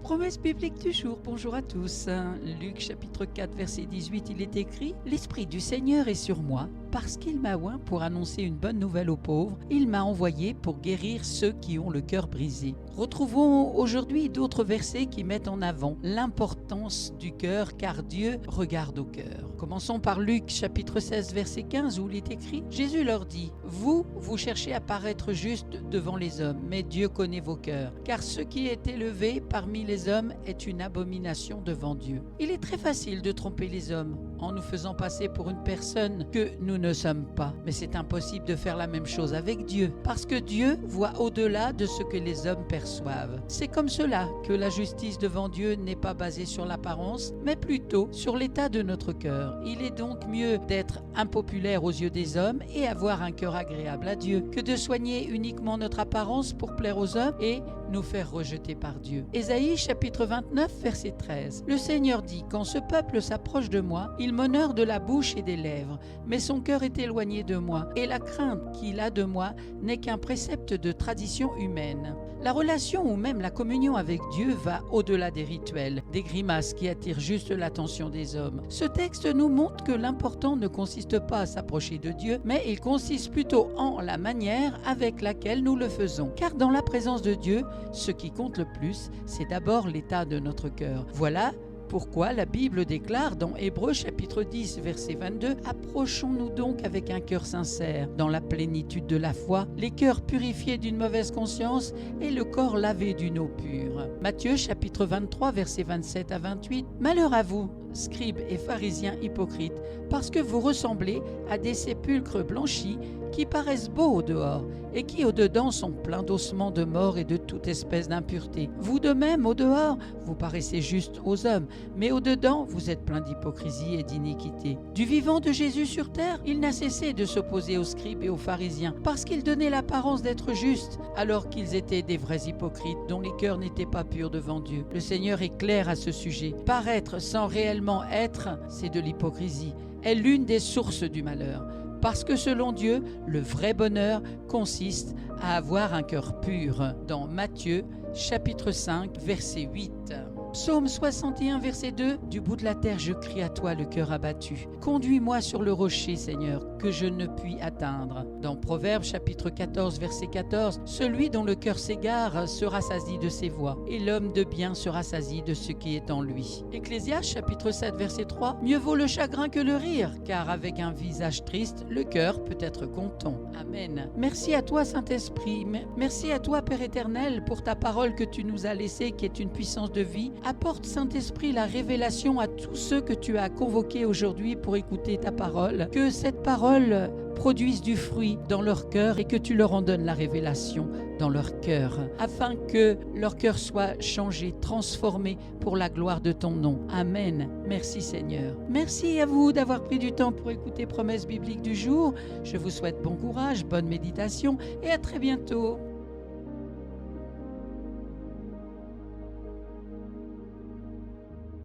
Promesse biblique du jour, bonjour à tous. Luc chapitre 4 verset 18, il est écrit « L'Esprit du Seigneur est sur moi, parce qu'il m'a oint pour annoncer une bonne nouvelle aux pauvres, il m'a envoyé pour guérir ceux qui ont le cœur brisé. » Retrouvons aujourd'hui d'autres versets qui mettent en avant l'importance du cœur, car Dieu regarde au cœur. Commençons par Luc chapitre 16 verset 15 où il est écrit « Jésus leur dit, vous cherchez à paraître juste devant les hommes, mais Dieu connaît vos cœurs, car ce qui est élevé parmi les hommes est une abomination devant Dieu. » Il est très facile de tromper les hommes en nous faisant passer pour une personne que nous ne sommes pas. Mais c'est impossible de faire la même chose avec Dieu, parce que Dieu voit au-delà de ce que les hommes perçoivent. C'est comme cela que la justice devant Dieu n'est pas basée sur l'apparence, mais plutôt sur l'état de notre cœur. Il est donc mieux d'être impopulaire aux yeux des hommes et avoir un cœur agréable à Dieu, que de soigner uniquement notre apparence pour plaire aux hommes et nous faire rejeter par Dieu. Ésaïe chapitre 29 verset 13. Le Seigneur dit, quand ce peuple s'approche de moi, il m'honore de la bouche et des lèvres, mais son cœur est éloigné de moi, et la crainte qu'il a de moi n'est qu'un précepte de tradition humaine. La relation ou même la communion avec Dieu va au-delà des rituels, des grimaces qui attirent juste l'attention des hommes. Ce texte nous montre que l'important ne consiste pas à s'approcher de Dieu, mais il consiste plutôt en la manière avec laquelle nous le faisons. Car dans la présence de Dieu, ce qui compte le plus, c'est d'abord l'état de notre cœur. Voilà pourquoi la Bible déclare dans Hébreux chapitre 10 verset 22 « Approchons-nous donc avec un cœur sincère, dans la plénitude de la foi, les cœurs purifiés d'une mauvaise conscience et le corps lavé d'une eau pure. » Matthieu chapitre 23 verset 27 à 28 « Malheur à vous, scribes et pharisiens hypocrites, parce que vous ressemblez à des sépulcres blanchis qui paraissent beaux au dehors et qui au dedans sont pleins d'ossements de mort et de toute espèce d'impureté. Vous de même au dehors, vous paraissez juste aux hommes, mais au dedans, vous êtes pleins d'hypocrisie et d'iniquité. Du vivant de Jésus sur terre, il n'a cessé de s'opposer aux scribes et aux pharisiens, parce qu'ils donnaient l'apparence d'être justes, alors qu'ils étaient des vrais hypocrites dont les cœurs n'étaient pas purs devant Dieu. Le Seigneur est clair à ce sujet. Paraître sans réellement être, c'est de l'hypocrisie, est l'une des sources du malheur. Parce que selon Dieu, le vrai bonheur consiste à avoir un cœur pur. Dans Matthieu, chapitre 5, verset 8. Psaume 61, verset 2. Du bout de la terre, je crie à toi, le cœur abattu. Conduis-moi sur le rocher, Seigneur, que je ne puis atteindre. Dans Proverbes, chapitre 14, verset 14. Celui dont le cœur s'égare se rassasie de ses voies, et l'homme de bien se rassasie de ce qui est en lui. Ecclésiaste, chapitre 7, verset 3. Mieux vaut le chagrin que le rire, car avec un visage triste, le cœur peut être content. Amen. Merci à toi, Saint-Esprit. Merci à toi, Père éternel, pour ta parole que tu nous as laissée, qui est une puissance de vie. Apporte, Saint-Esprit, la révélation à tous ceux que tu as convoqués aujourd'hui pour écouter ta parole. Que cette parole produise du fruit dans leur cœur et que tu leur en donnes la révélation dans leur cœur, afin que leur cœur soit changé, transformé pour la gloire de ton nom. Amen. Merci Seigneur. Merci à vous d'avoir pris du temps pour écouter Promesse biblique du jour. Je vous souhaite bon courage, bonne méditation et à très bientôt.